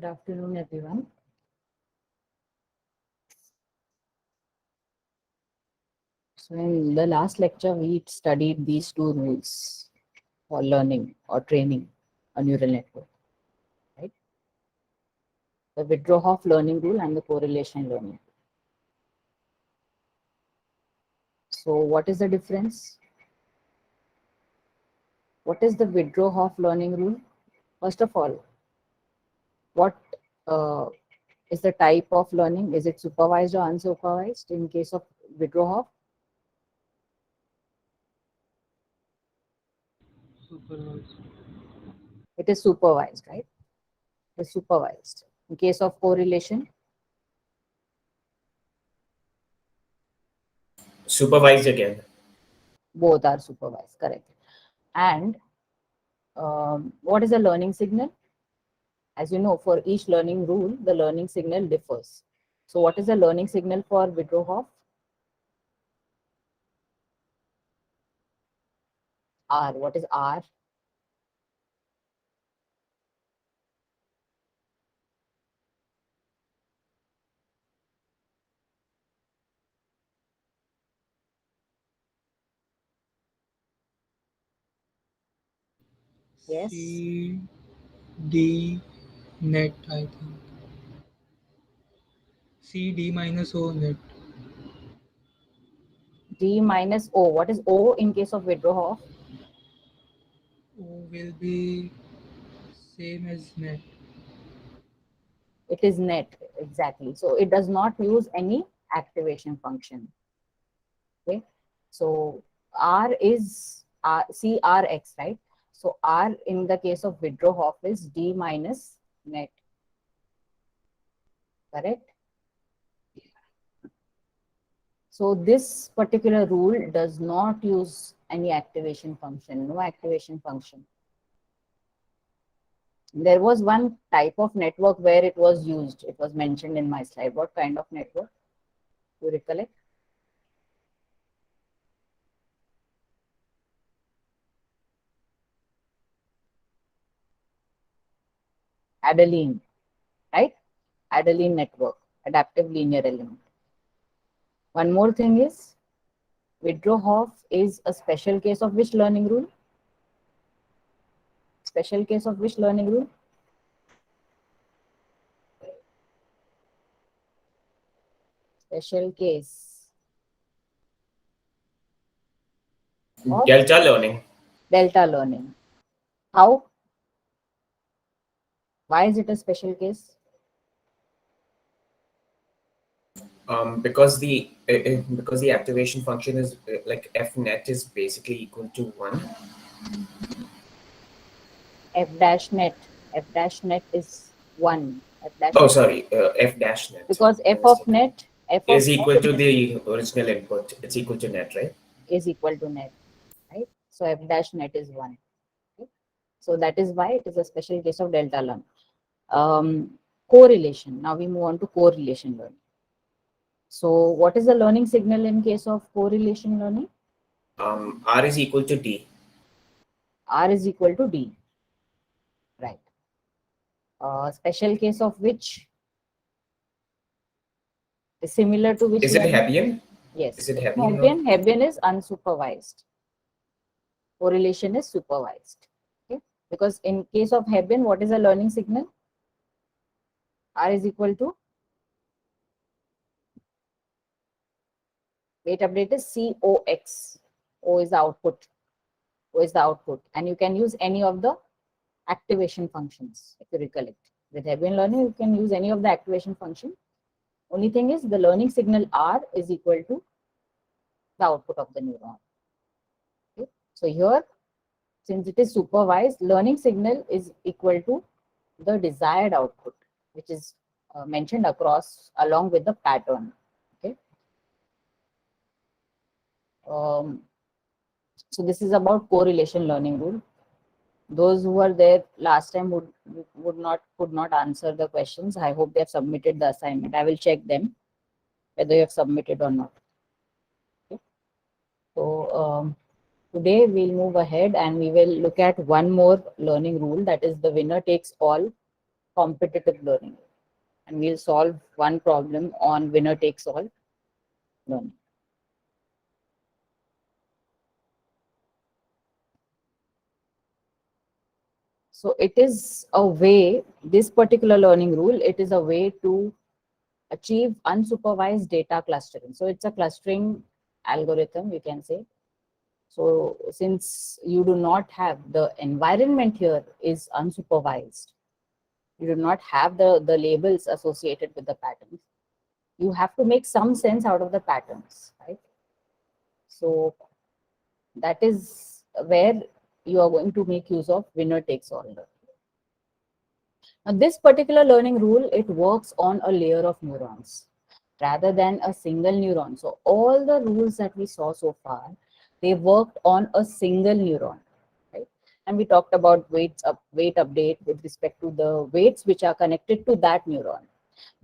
Good afternoon, everyone. So in the last lecture, we studied these two rules for learning or training a neural network, right? The Withrow-Hoff learning rule and the correlation learning. So what is the difference? What is the Withrow-Hoff learning rule? First of all, what is the type of learning? Is it supervised or unsupervised in case of Withrow-Hoff? Supervised. It is supervised, right? It is supervised. In case of correlation, Supervised again. both are supervised, correct. And what is a learning signal? As you know, for each learning rule, the learning signal differs. So what is the learning signal for Withrow-Hoff? R. What is R? Yes. C D net, I think. C D minus O net. D minus O. What is O in case of Withrow-Hoff? O will be same as net. It is net, exactly. So it does not use any activation function. Okay. So R is CRX, right? So R in the case of Withrow-Hoff is D minus net. Correct? So this particular rule does not use any activation function, no activation function. There was one type of network where it was used. It was mentioned in my slide. What kind of network? You recollect? Adeline, right? Adeline network, adaptive linear element. One more thing is, Withrow-Hoff is a special case of which learning rule? Special case of which learning rule? Special case of Delta learning. delta learning. How? Why is it a special case? Because the activation function is like f net is basically equal to 1. F dash net. F dash net is 1. F dash Oh, net. sorry, f dash net. Because My f of mistake. net, Is equal to the original input. It's equal to net, right? is equal to net, right? So f dash net is 1. Okay? So that is why it is a special case of delta learn. Correlation. Now we move on to correlation learning. So what is the learning signal in case of correlation learning? R is equal to D. R is equal to D, right? Special case of which is similar to which Is it learning? Hebbian? Yes. Is it Hebbian? or- Hebbian is unsupervised. Correlation is supervised. Okay. Because in case of Hebbian, what is the learning signal? R is equal to, weight update is COX. O is the output. O is the output. And you can use any of the activation functions, if you recollect. With Hebbian learning, you can use any of the activation function. Only thing is the learning signal R is equal to the output of the neuron. Okay. So here, since it is supervised, learning signal is equal to the desired output, which is mentioned across along with the pattern. Okay. So this is about correlation learning rule. Those who were there last time could not answer the questions. I hope they have submitted the assignment. I will check them whether you have submitted or not. Okay. So today we'll move ahead and we will look at one more learning rule, that is the winner takes all competitive learning, and we'll solve one problem on winner takes all learning. So it is a way, this particular learning rule, it is a way to achieve unsupervised data clustering. So it's a clustering algorithm, you can say. So since you do not have the environment here is unsupervised, you do not have the labels associated with the patterns, you have to make some sense out of the patterns, right? So that is where you are going to make use of winner takes all learning. Now, this particular learning rule, it works on a layer of neurons rather than a single neuron. So all the rules that we saw so far, they worked on a single neuron, right? And we talked about weight update with respect to the weights which are connected to that neuron.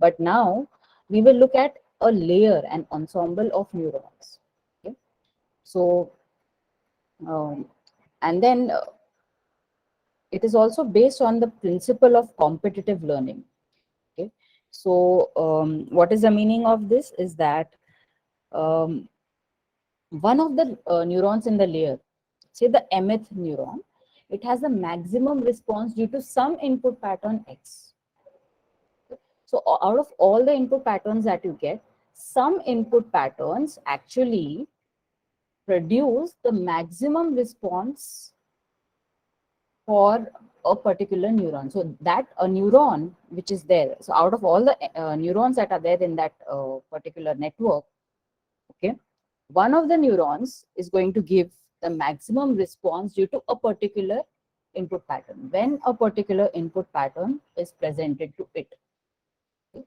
But now we will look at a layer, an ensemble of neurons. Okay? So, and then it is also based on the principle of competitive learning. Okay, so what is the meaning of this is that one of the neurons in the layer, say the mth neuron, it has a maximum response due to some input pattern X. So out of all the input patterns that you get, some input patterns actually produce the maximum response for a particular neuron. So that a neuron which is there, so out of all the neurons that are there in that particular network, okay, one of the neurons is going to give the maximum response due to a particular input pattern when a particular input pattern is presented to it. Okay.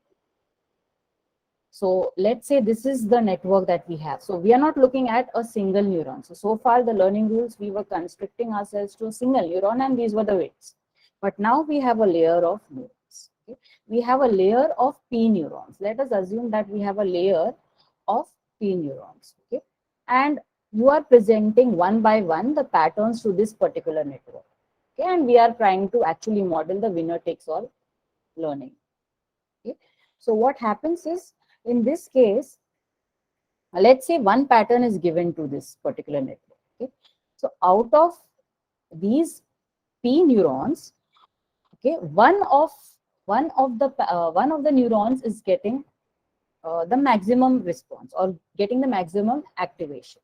So let's say this is the network that we have. So we are not looking at a single neuron. So far the learning rules, we were constricting ourselves to a single neuron and these were the weights. But now we have a layer of neurons. Okay. We have a layer of P neurons. Let us assume that we have a layer of P neurons. Okay. And you are presenting one by one the patterns to this particular network. Okay. And we are trying to actually model the winner takes all learning. Okay. So what happens is, in this case, let's say one pattern is given to this particular network. Okay. So out of these P neurons, okay, one of the neurons is getting the maximum response or getting the maximum activation.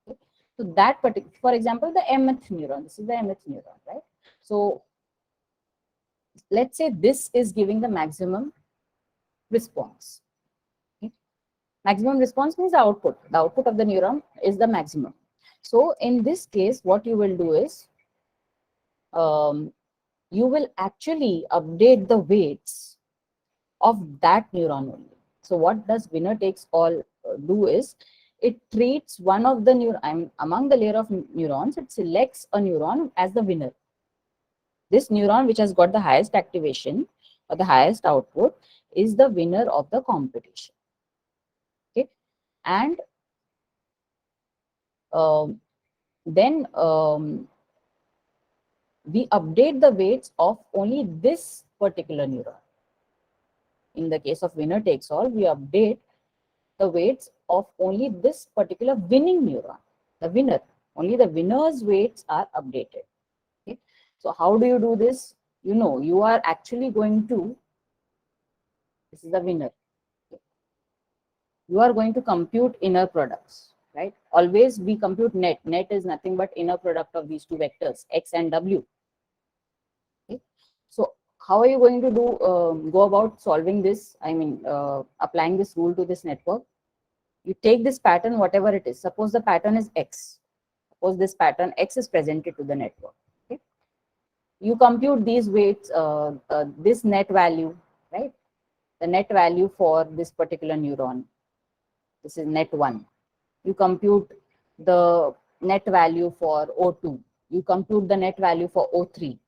Okay. So that particular, for example, the mth neuron. This is the mth neuron, right? So let's say this is giving the maximum response. Okay. Maximum response means the output. The output of the neuron is the maximum. So in this case, what you will do is you will actually update the weights of that neuron only. So what does winner takes all do is, it treats one of the among the layer of neurons, it selects a neuron as the winner. This neuron which has got the highest activation or the highest output is the winner of the competition. Okay, and then we update the weights of only this particular neuron. In the case of winner takes all, we update the weights of only this particular winning neuron, the winner. Only the winner's weights are updated. Okay. So how do you do this? You know, you are actually going to, this is the winner. Okay. You are going to compute inner products, right? Always we compute net. Net is nothing but inner product of these two vectors, X and W. Okay. So how are you going to go about solving this? I mean, applying this rule to this network. You take this pattern, whatever it is. Suppose the pattern is X. Suppose this pattern X is presented to the network. Okay. You compute these weights, this net value, right? The net value for this particular neuron. This is net 1. You compute the net value for O2. You compute the net value for O3.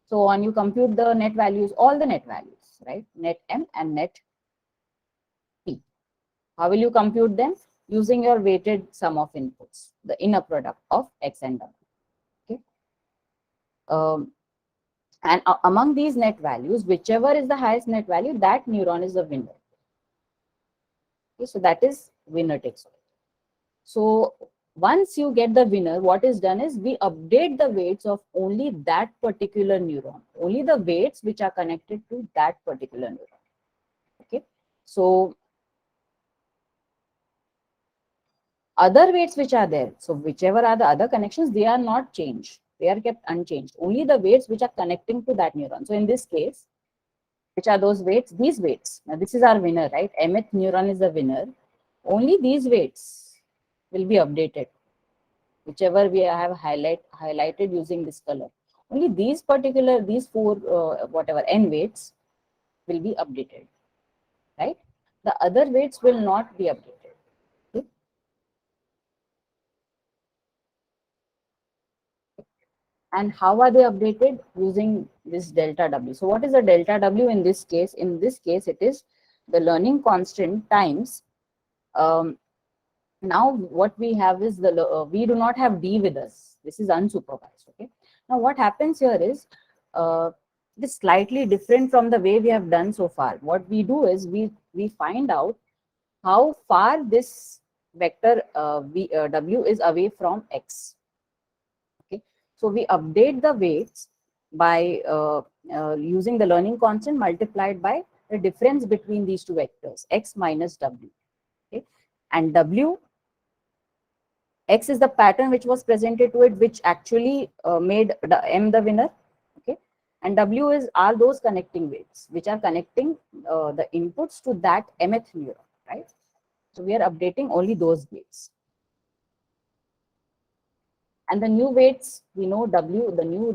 So on, you compute the net values, all the net values, right? Net M and net P. How will you compute them? Using your weighted sum of inputs, the inner product of X and W. Okay. And among these net values, whichever is the highest net value, that neuron is the winner. Okay, so that is winner takes all. So once you get the winner, what is done is we update the weights of only that particular neuron, only the weights which are connected to that particular neuron. Okay, so other weights which are there, so whichever are the other connections, they are not changed. They are kept unchanged. Only the weights which are connecting to that neuron. So in this case, which are those weights? These weights. Now this is our winner, right? Mth neuron is the winner. Only these weights will be updated, whichever we have highlighted using this color. Only these four, whatever n weights will be updated, right? The other weights will not be updated. Okay? And how are they updated? Using this delta W. So what is the delta W in this case? In this case, it is the learning constant times. Now what we have is we do not have D with us. This is unsupervised. Okay. Now what happens here is it is slightly different from the way we have done so far. What we do is we find out how far this vector W is away from X. Okay. So we update the weights by using the learning constant multiplied by the difference between these two vectors, X minus W. Okay. And W, X is the pattern which was presented to it, which actually made M the winner. Okay, and W are those connecting weights which are connecting the inputs to that mth neuron, right? So we are updating only those weights. And the new weights, we know W, the new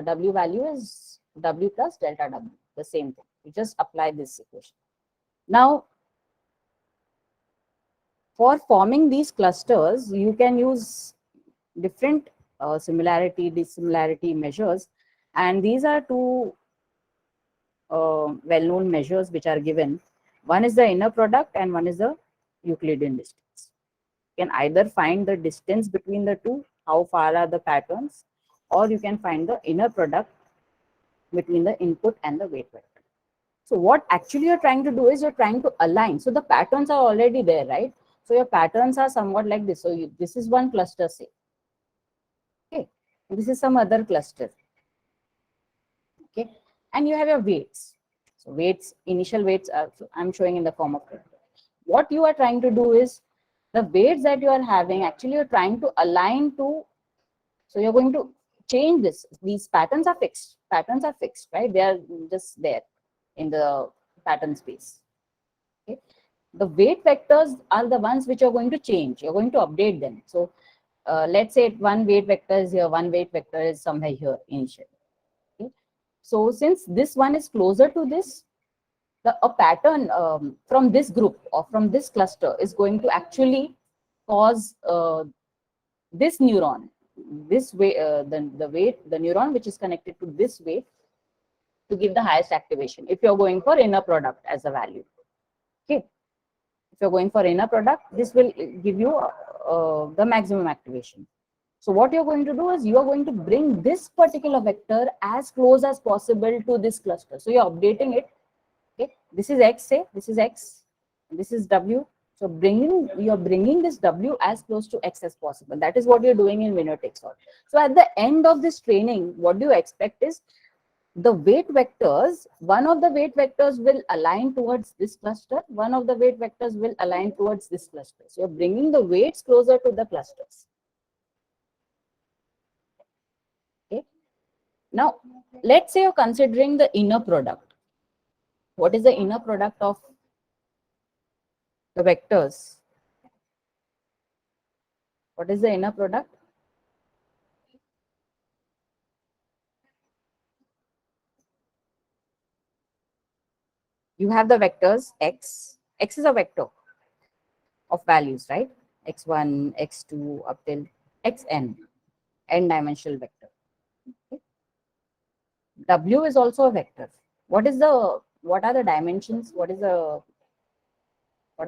W value is W plus delta W, the same thing. We just apply this equation. Now, for forming these clusters, you can use different similarity, dissimilarity measures. And these are two well-known measures which are given. One is the inner product and one is the Euclidean distance. You can either find the distance between the two, how far are the patterns, or you can find the inner product between the input and the weight vector. So what actually you're trying to do is you're trying to align. So the patterns are already there, right? So your patterns are somewhat like this. So this is one cluster, say. Okay, this is some other cluster. Okay, and you have your weights. So weights, initial weights are, I'm showing in the form of cluster. What you are trying to do is the weights that you are having, actually you're trying to align to, so you're going to change this. These patterns are fixed. Patterns are fixed, right? They are just there in the pattern space. Okay. The weight vectors are the ones which you're going to change. You're going to update them. So let's say one weight vector is here, one weight vector is somewhere here initially. Okay. So since this one is closer to this, a pattern from this group or from this cluster is going to actually cause this neuron, this way, the neuron which is connected to this weight to give the highest activation. If you're going for inner product as a value, okay. If you're going for inner product, this will give you the maximum activation. So what you're going to do is you are going to bring this particular vector as close as possible to this cluster. So you're updating it. Okay, this is X, say this is X, this is W. So you're bringing this W as close to X as possible. That is what you're doing in winner takes all. So at the end of this training, what do you expect is the weight vectors, one of the weight vectors will align towards this cluster, one of the weight vectors will align towards this cluster. So you're bringing the weights closer to the clusters. Okay. Now, let's say you're considering the inner product. What is the inner product of the vectors? What is the inner product? You have the vectors X. X is a vector of values, right? X1, X2, up till Xn, n-dimensional vector. Okay. W is also a vector. What are the dimensions? What are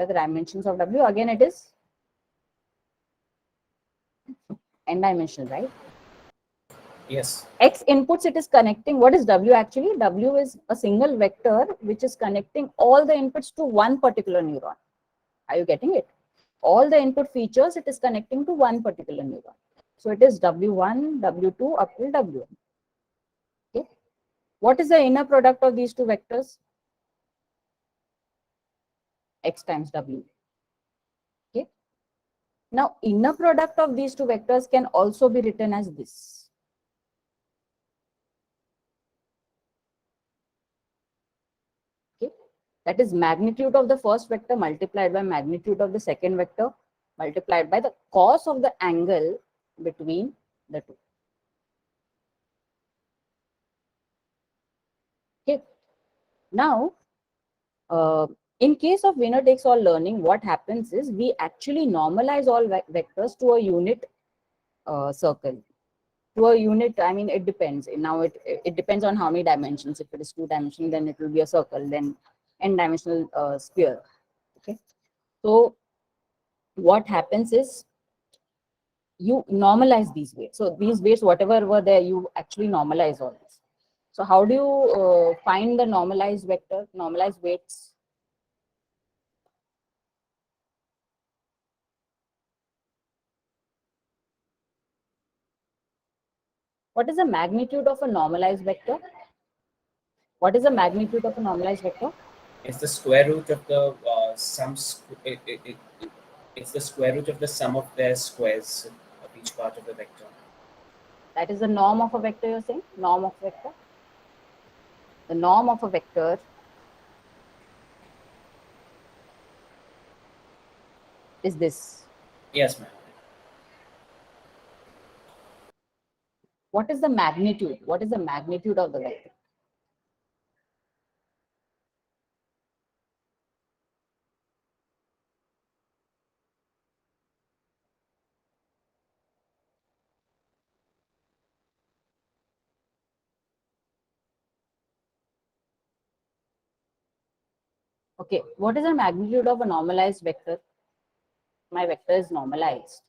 the dimensions of W? Again, it is n-dimensional, right? Yes. X inputs it is connecting. What is W actually? W is a single vector which is connecting all the inputs to one particular neuron. Are you getting it? All the input features it is connecting to one particular neuron. So it is W1, W2 up till W1. Okay. What is the inner product of these two vectors? X times W. Okay. Now inner product of these two vectors can also be written as this. Okay. That is magnitude of the first vector multiplied by magnitude of the second vector multiplied by the cos of the angle between the two. Okay. Now, in case of winner takes all learning, what happens is we actually normalize all vectors to a unit circle. To a unit, I mean, it depends. Now, it depends on how many dimensions. If it is 2-dimensional, then it will be a circle, then n-dimensional sphere. Okay. So, what happens is you normalize these weights. So, these weights, whatever were there, you actually normalize all this. So, how do you find the normalized vector, normalized weights? What is the magnitude of a normalized vector? What is the magnitude of a normalized vector? It's the square root of the it's the square root of the sum of their squares of each part of the vector. That is the norm of a vector, you're saying? Norm of vector. The norm of a vector is this. Yes, ma'am. What is the magnitude? What is the magnitude of the vector? Okay, what is the magnitude of a normalized vector? My vector is normalized.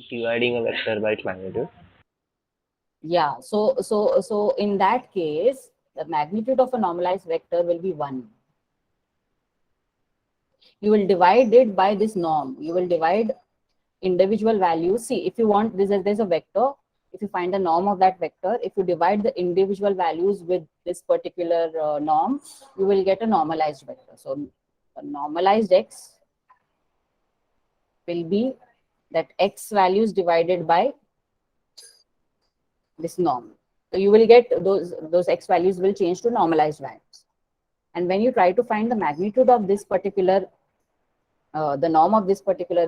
Dividing a vector by its magnitude. Yeah, so in that case, the magnitude of a normalized vector will be 1. You will divide it by this norm. You will divide individual values. See, if you want this, there's a vector. If you find the norm of that vector, if you divide the individual values with this particular norm, you will get a normalized vector. So a normalized x will be that x values divided by this norm. So you will get those x values will change to normalized values. And when you try to find the magnitude of this particular the norm of this particular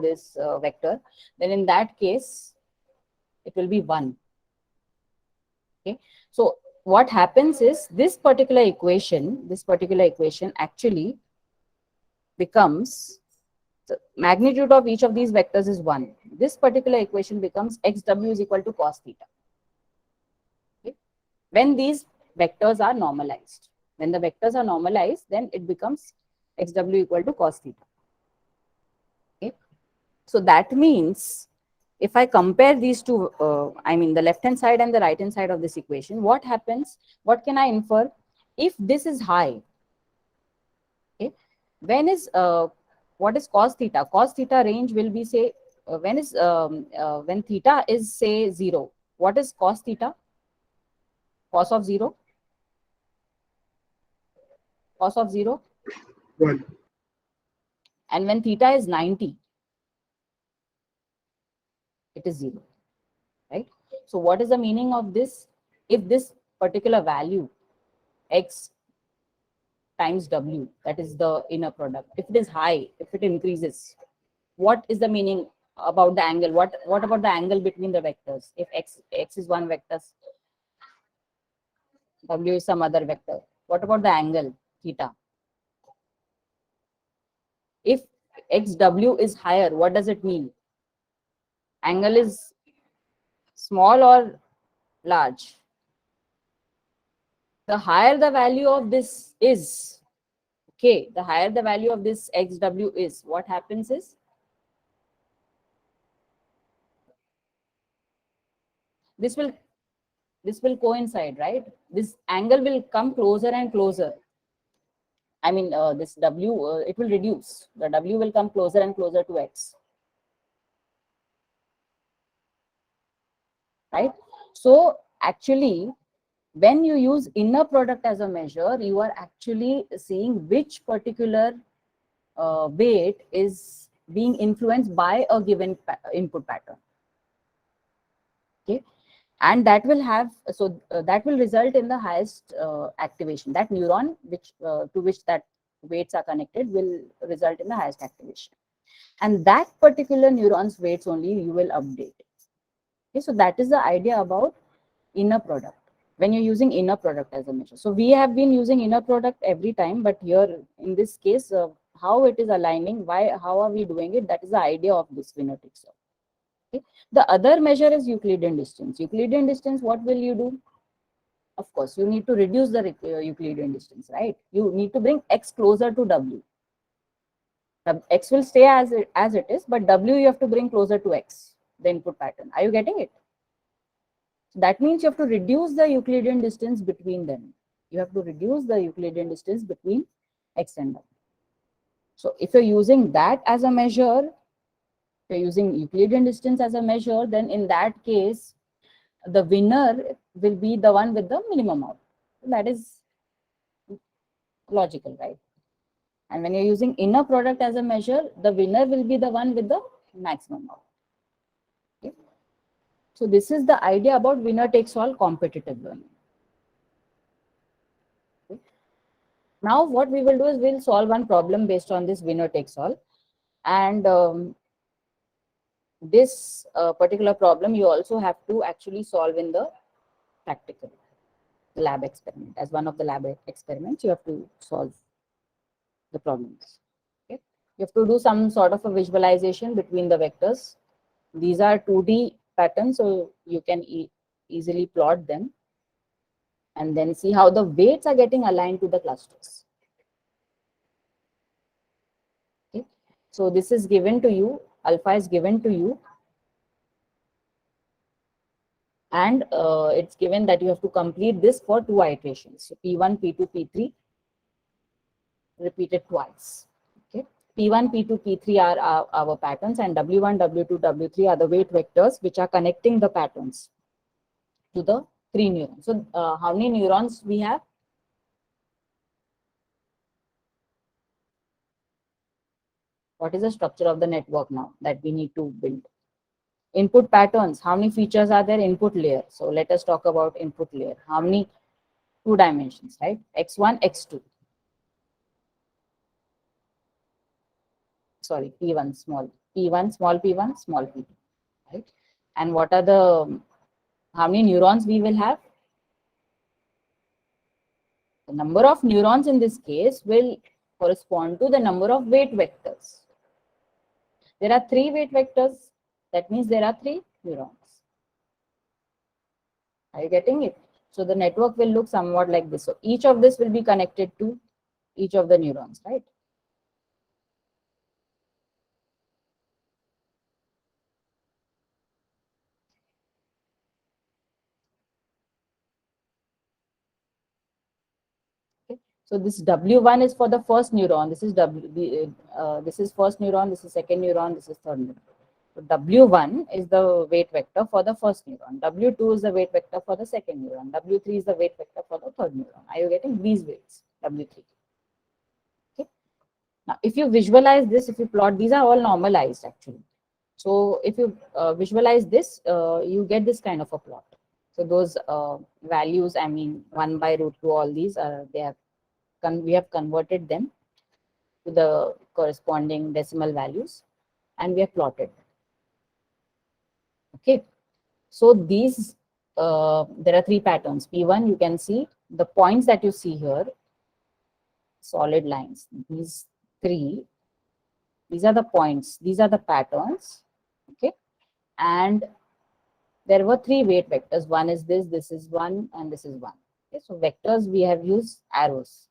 vector, then in that case it will be 1. Okay, so what happens is this particular equation actually becomes the magnitude of each of these vectors is 1. This particular equation becomes xw is equal to cos theta. Okay, when these vectors are normalized, when the vectors are normalized, then it becomes xw equal to cos theta. Okay, so that means if I compare these two, I mean the left hand side and the right hand side of this equation, what happens? What can I infer? If this is high, okay, when is what is cos theta? Cos theta range will be say when theta is say 0. What is cos theta? Cos of 0. Cos of 0. 1. And when theta is 90, it is 0. Right? So what is the meaning of this? If this particular value x times w, that is the inner product, if it is high, if it increases, what is the meaning about the angle? What about the angle between the vectors? If x is one vector, w is some other vector, what about the angle theta? If xw is higher, what does it mean? Angle is small or large? The higher the value of this is, okay, the higher the value of this xw is, what happens is this will coincide, right? This angle will come closer and closer. I mean, this W, it will reduce. The W will come closer and closer to X, right? So actually, when you use inner product as a measure, you are actually seeing which particular weight is being influenced by a given input pattern. Okay, and that will have, so that will result in the highest activation. That neuron which to which that weights are connected will result in the highest activation, and that particular neuron's weights only you will update. Okay, so that is the idea about inner product when you're using inner product as a measure. So we have been using inner product every time, but here in this case, how it is aligning, how are we doing it, that is the idea of this winner takes all. Okay. The other measure is Euclidean distance. Euclidean distance, what will you do? Of course, you need to reduce the Euclidean distance, right? You need to bring X closer to W. X will stay as it is, but W you have to bring closer to X, the input pattern. Are you getting it? So that means you have to reduce the Euclidean distance between them. You have to reduce the Euclidean distance between X and W. So if you're using that as a measure, if you're using Euclidean distance as a measure, then in that case, the winner will be the one with the minimum output. That is logical, right? And when you're using inner product as a measure, the winner will be the one with the maximum output. Okay. So this is the idea about winner takes all competitive learning. Okay. Now what we will do is we'll solve one problem based on this winner takes all. And this particular problem you also have to actually solve in the practical lab experiment. As one of the lab experiments, you have to solve the problems. Okay. You have to do some sort of a visualization between the vectors. These are 2D patterns, so you can easily plot them and then see how the weights are getting aligned to the clusters. Okay. So this is given to you, alpha is given to you, and it's given that you have to complete this for 2 iterations. So P1, P2, P3 repeated twice. Okay. P1, P2, P3 are our patterns, and W1, W2, W3 are the weight vectors which are connecting the patterns to the 3 neurons. So how many neurons we have? What is the structure of the network now that we need to build? Input patterns. How many features are there? Input layer. So let us talk about input layer. How many? 2 dimensions, right? X1, X2. Sorry, P1 small. P1, small P1, small P2, right? And what are the, how many neurons we will have? The number of neurons in this case will correspond to the number of weight vectors. There are 3 weight vectors. That means there are 3 neurons. Are you getting it? So the network will look somewhat like this. So each of this will be connected to each of the neurons, right? Okay. So this W1 is for the first neuron. This is this is first neuron. This is second neuron. This is third neuron. So W1 is the weight vector for the first neuron. W2 is the weight vector for the second neuron. W3 is the weight vector for the third neuron. Are you getting these weights? W3. Okay. Now, if you visualize this, if you plot, these are all normalized actually. So if you visualize this, you get this kind of a plot. So those values, I mean, 1 by root 2, all these are, we have converted them to the corresponding decimal values, and we have plotted. Okay. So these, there are 3 patterns. P1, you can see the points that you see here, solid lines. These 3, these are the points. These are the patterns. Okay. And there were 3 weight vectors. One is this is 1, and this is 1. Okay. So vectors, we have used arrows.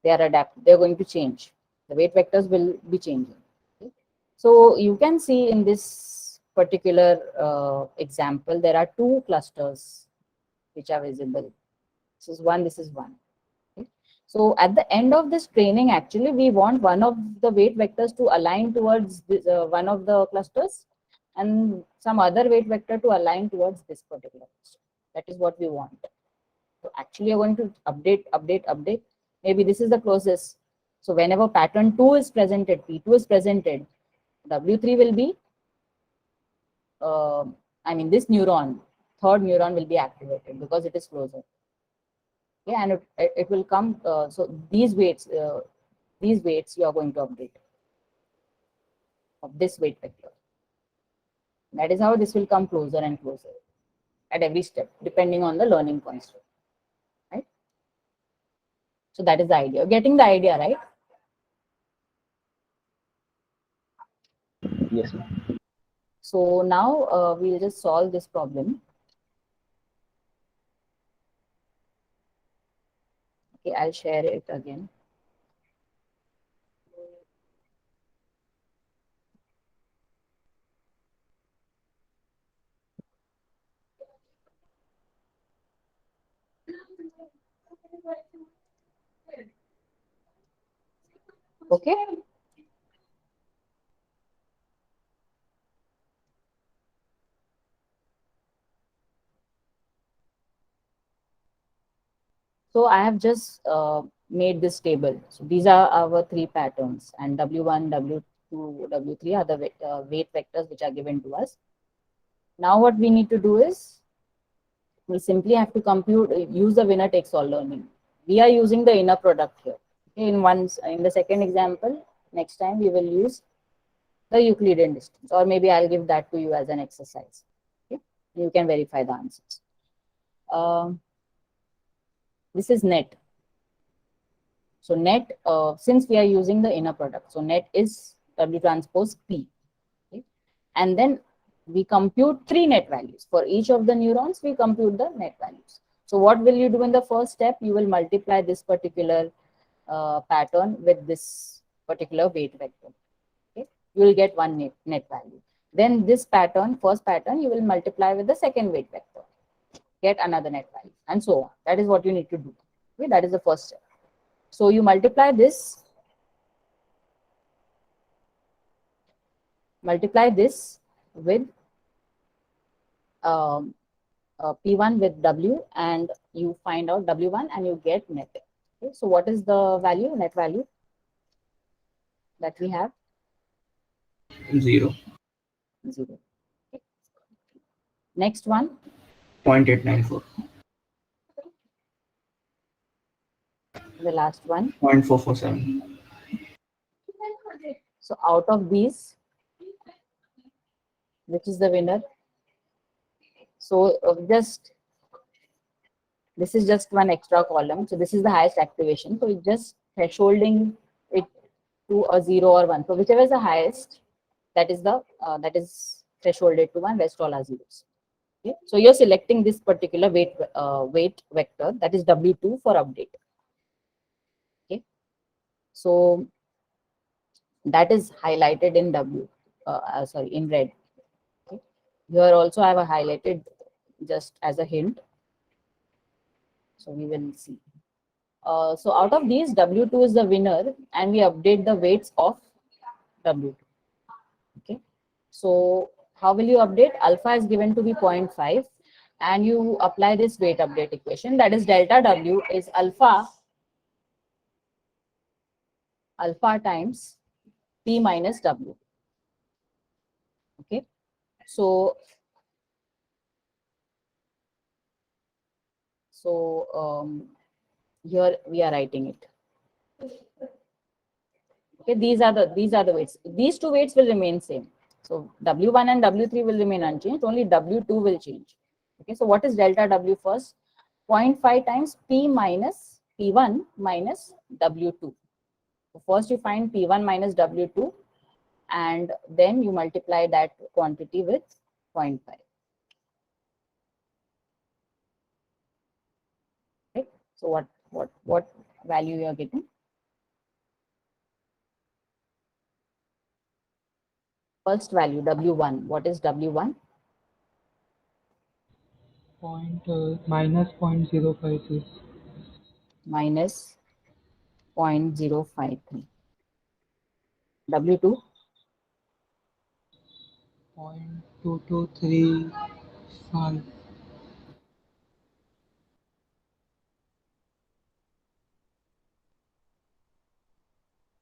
They are adapted. They are going to change. The weight vectors will be changing. Okay. So you can see in this particular example, there are two clusters which are visible. This is one, this is one. Okay. So at the end of this training, actually, we want one of the weight vectors to align towards this, one of the clusters, and some other weight vector to align towards this particular cluster. That is what we want. So actually, you're going to update. Maybe this is the closest. So whenever pattern 2 is presented, P2 is presented, W3 will be, this neuron, third neuron will be activated because it is closer. Okay, and it will come. So these weights you are going to update of this weight vector. That is how this will come closer and closer at every step, depending on the learning construct. Right. So that is the idea. Getting the idea, right? Yes, ma'am. So now we'll just solve this problem. Okay, I'll share it again. Okay. So I have just made this table. So these are our three patterns, and W1, W2, W3 are the weight vectors which are given to us. Now what we need to do is we simply have to use the winner takes all learning. We are using the inner product here. Okay, in the second example, next time we will use the Euclidean distance, or maybe I'll give that to you as an exercise. Okay, you can verify the answers. This is net. So net, since we are using the inner product, so net is W transpose P. Okay? And then we compute three net values. For each of the neurons, we compute the net values. So what will you do in the first step? You will multiply this particular pattern with this particular weight vector. Okay? You will get one net value. Then this pattern, first pattern, you will multiply with the second weight vector. Get another net value, and so on. That is what you need to do. Okay? That is the first step. So you multiply this with P1 with W, and you find out W1 and you get net. Okay, so what is the value, net value that we have? 0. 0. Okay. Next one. 0.894. The last one. 0.447. So out of these, which is the winner? So this is just one extra column. So this is the highest activation. So it's just thresholding it to a 0 or 1. So whichever is the highest, that is thresholded to 1. Rest all are zeros. Okay. So you're selecting this particular weight vector, that is W2 for update. Okay. So that is highlighted in in red. Okay. Here also I have a highlighted just as a hint. So we will see. So out of these, W2 is the winner, and we update the weights of W2. Okay. So how will you update? Alpha is given to be 0.5, and you apply this weight update equation. That is delta W is alpha times P minus W. Okay. So here we are writing it. Okay, these are the weights. These two weights will remain same. So W1 and W3 will remain unchanged. Only W2 will change. Okay, so what is delta W first? 0.5 times P1 minus W2. So first you find P1 minus W2, and then you multiply that quantity with 0.5. Okay, so what value you are getting? First value, W1. What is W1? Minus 0.053. Minus 0.053. W2? 0.2235.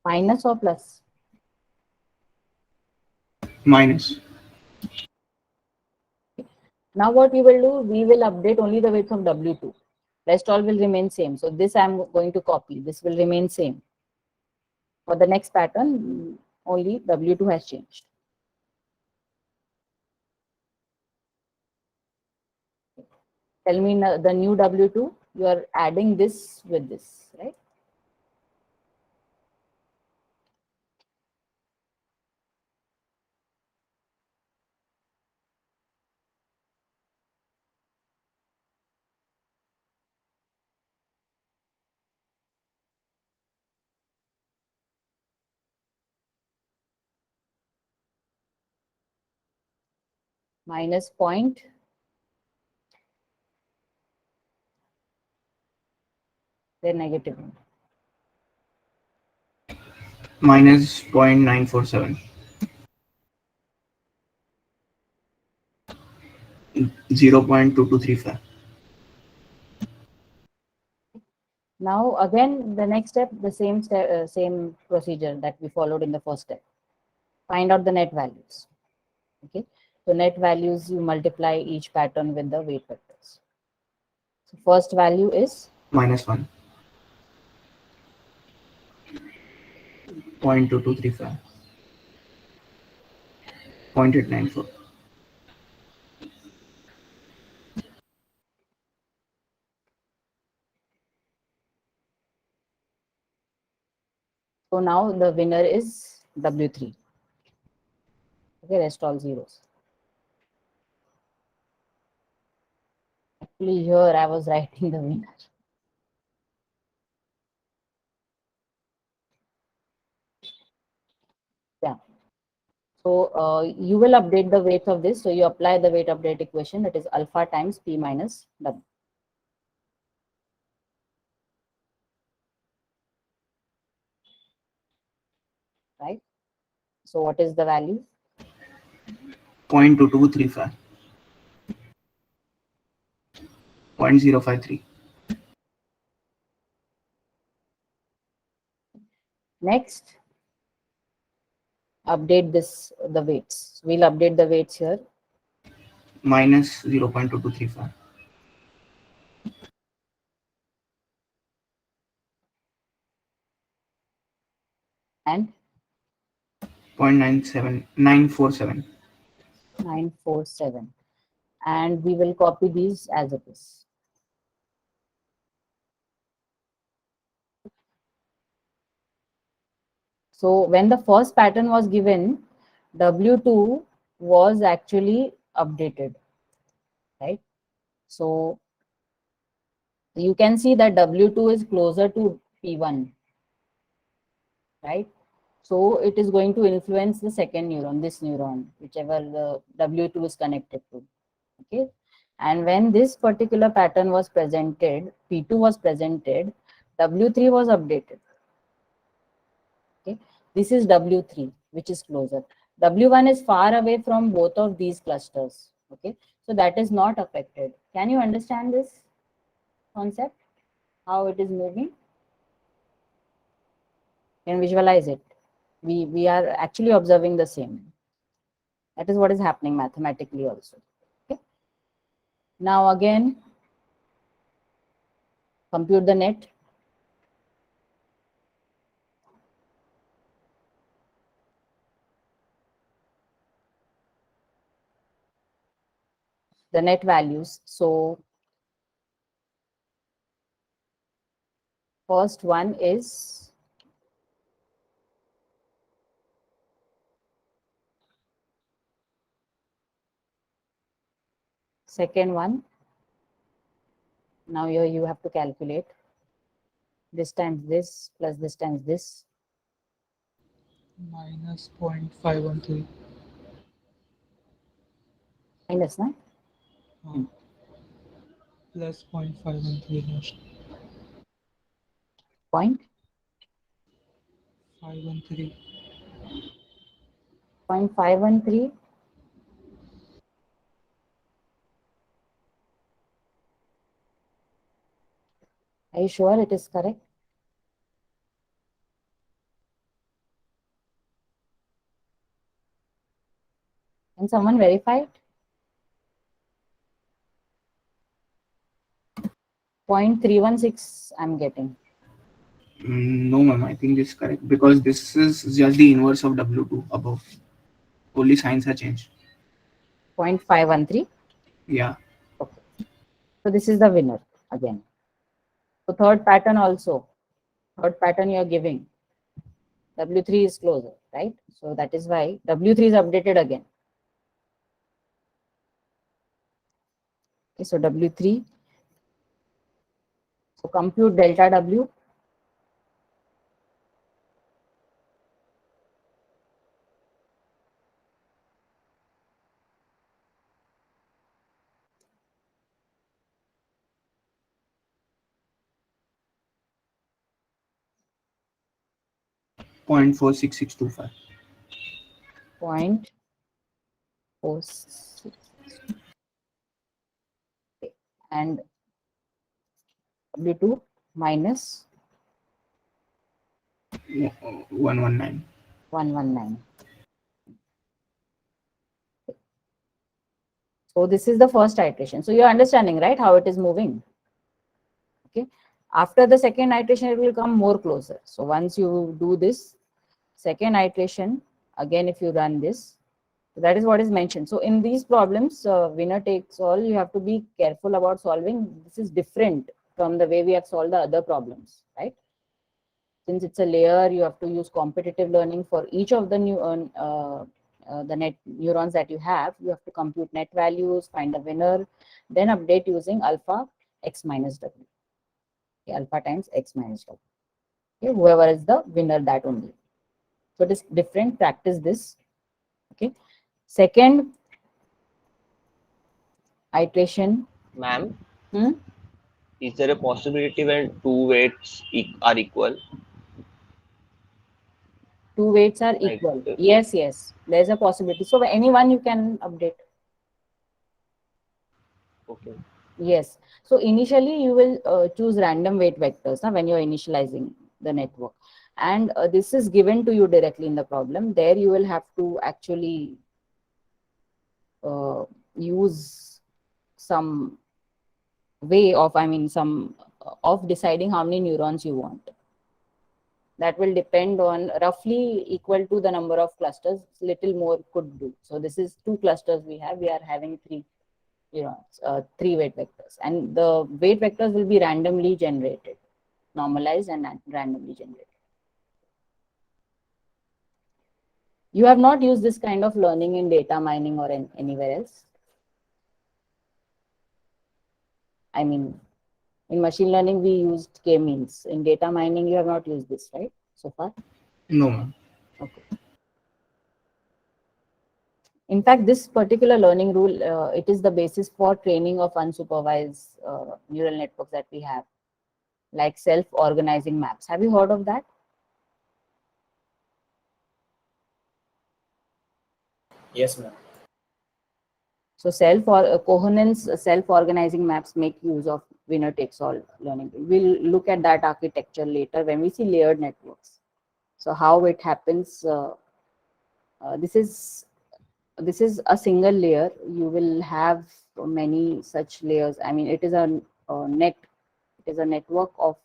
Minus or plus? Minus. Now what we will do, we will update only the weights of W2. Rest all will remain same. So this I am going to copy. This will remain same. For the next pattern, only W2 has changed. Tell me the new W2, you are adding this with this, right? Minus point. Then negative one. Minus 0.947. 0.2235. Now again, the next step, the same step, same procedure that we followed in the first step. Find out the net values. Okay, so net values, you multiply each pattern with the weight vectors. So first value is Minus 1. 0.2235. 0.894. so now the winner is W3. Okay, rest all zeros. Actually, here I was writing the winner. Yeah. So you will update the weights of this. So you apply the weight update equation, that is alpha times P minus W. Right? So what is the value? 0.2235. 0.053. Next, update this, the weights. We'll update the weights here. Minus 0.2235. And 0.947. 947. And we will copy these as it is. So when the first pattern was given, W2 was actually updated, right? So you can see that W2 is closer to P1, right? So it is going to influence the second neuron, this neuron, whichever the W2 is connected to, okay? And when this particular pattern was presented, P2 was presented, W3 was updated. Okay, this is W3, which is closer. W1 is far away from both of these clusters. Okay, so that is not affected. Can you understand this concept? How it is moving? Can visualize it. We are actually observing the same. That is what is happening mathematically also. Okay. Now again, compute the net. The net values. So first one is second one. Now here you have to calculate this times this plus this times this. Minus 0.513. Minus, na? Plus 0.513 hash. Point 513. 0.513. Are you sure it is correct? Can someone verify it? 0.316 I'm getting. No, ma'am, I think this is correct because this is just the inverse of W2 above. Only signs are changed. 0.513. Yeah. Okay. So this is the winner again. So third pattern also. Third pattern you are giving. W3 is closer, right? So that is why W3 is updated again. Okay, so W3. So compute delta W. Point 46625. 0.46. And W2 minus 119. 119. So this is the first iteration. So you're understanding, right, how it is moving. Okay. After the second iteration, it will come more closer. So once you do this second iteration, again, if you run this, so that is what is mentioned. So in these problems, winner takes all, you have to be careful about solving. This is different from the way we have solved the other problems, right? Since it's a layer, you have to use competitive learning for each of the the net neurons that you have. You have to compute net values, find a winner, then update using alpha x minus w. Okay, alpha times x minus w. Okay, whoever is the winner, that only. So it is different. Practice this. Okay. Second iteration. Ma'am, Hmm? is there a possibility when two weights are equal? Two weights are Like, equal. Yes, yes. There's a possibility. So anyone you can update. okay. Yes. So initially you will choose random weight vectors when you're initializing the network. And this is given to you directly in the problem. There you will have to actually use some way of, some of deciding how many neurons you want. That will depend on roughly equal to the number of clusters. Little more could do. So this is 2 clusters we have. We are having 3 neurons, 3 weight vectors, and the weight vectors will be randomly generated, normalized and randomly generated. You have not used this kind of learning in data mining or anywhere else? I mean, in machine learning, we used k-means. In data mining, you have not used this, right, so far? No, ma'am. Okay. In fact, this particular learning rule, it is the basis for training of unsupervised neural networks that we have, like self-organizing maps. Have you heard of that? Yes, ma'am. So coherence self-organizing maps make use of winner takes all learning. We'll look at that architecture later when we see layered networks. So how it happens, this is a single layer. You will have many such layers. I mean, it is a network of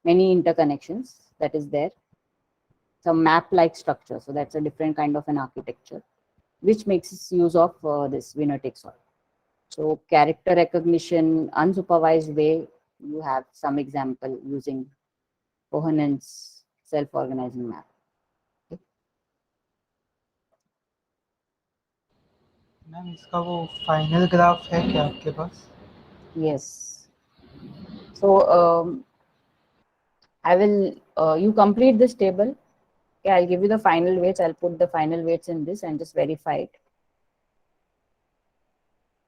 many interconnections that is there. Some map-like structure. So that's a different kind of an architecture, which makes use of this winner takes all. So character recognition, unsupervised way, you have some example using coherence self-organizing map. Okay. Ma'am इसका वो final graph है क्या आपके पास? Yes. So I will, you complete this table. Okay, I'll give you the final weights. I'll put the final weights in this and just verify it.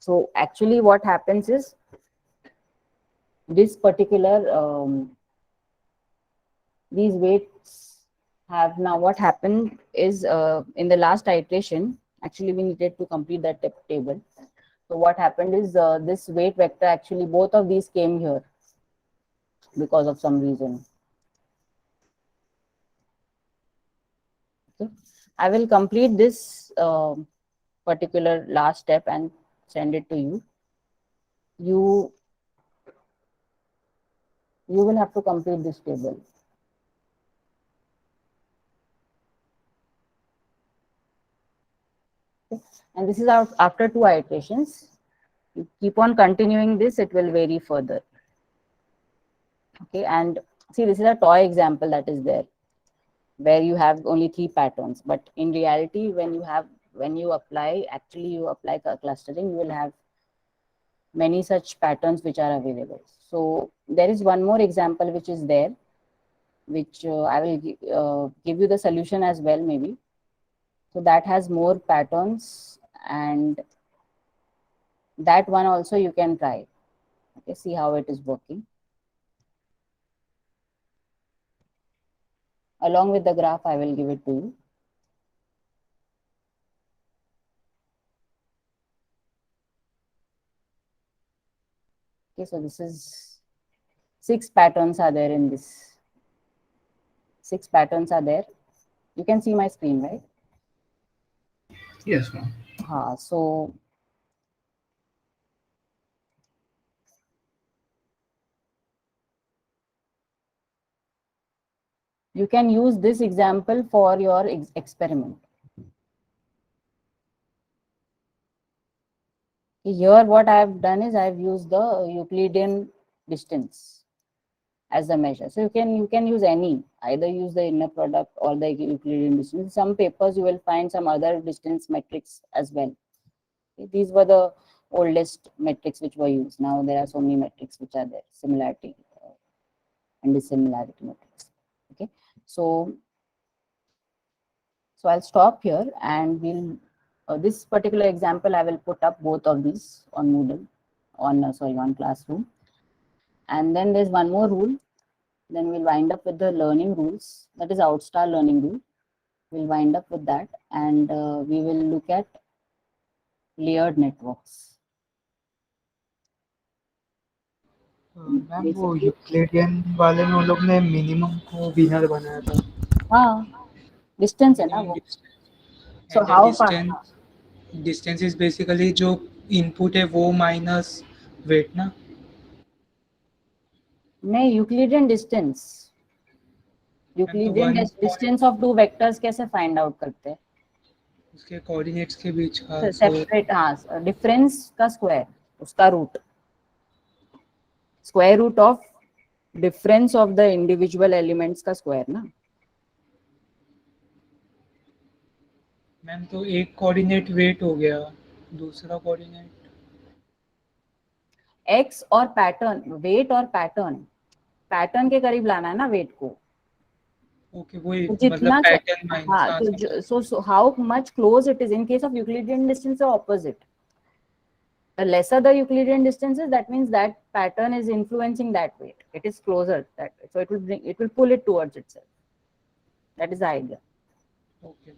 So actually what happens is this particular these weights have now what happened is in the last iteration actually we needed to complete that table. So what happened is this weight vector actually both of these came here because of some reason. Okay. I will complete this particular last step and send it to you. You will have to complete this table. Okay. And this is after 2 iterations. You keep on continuing this, it will vary further. Okay, and see, this is a toy example that is there, where you have only 3 patterns. But in reality, when you apply clustering, you will have many such patterns which are available. So there is one more example which is there, which I will give you the solution as well, maybe. So that has more patterns, and that one also you can try. Okay, see how it is working. Along with the graph, I will give it to you. Okay, so this is 6 patterns are there in this. 6 patterns are there. You can see my screen, right? Yes, ma'am. So you can use this example for your experiment. Here what I have done is I have used the Euclidean distance as a measure. So you can use any, either use the inner product or the Euclidean distance. In some papers you will find some other distance metrics as well. Okay. These were the oldest metrics which were used. Now there are so many metrics which are there, similarity and dissimilarity metrics. Okay, so I'll stop here, and we'll this particular example I will put up both of these on Moodle, on Classroom. And then there's one more rule. Then we'll wind up with the learning rules, that is outstar learning rule. We'll wind up with that, and we will look at layered networks. Ma'am वो Euclidean वाले में उन लोग ने minimum को winner बनाया था. हाँ, डिस्टेंस है ना वो. So how far? Distance is basically जो इनपुट है वो माइनस वेट ना. नहीं, Euclidean distance. Euclidean distance of 2 vectors कैसे फाइंड आउट करते हैं? उसके कोऑर्डिनेट्स के बीच का सेपरेट, हाँ, डिफरेंस का स्क्वायर, उसका root, square root of difference of the individual elements का स्क्वायर ना. मैम तो एक कोऑर्डिनेट वेट हो गया, दूसरा कोऑर्डिनेट एक्स और पैटर्न, वेट और पैटर्न के करीब लाना है ना वेट को. ओके, वही तो मतलब जितना पैटर्न हाँ, minus. so how much close it is. In case of Euclidean distance, the opposite. The lesser the Euclidean distance is, that means that pattern is influencing that weight. It is closer that way. So it will pull it towards itself. That is the idea. Okay.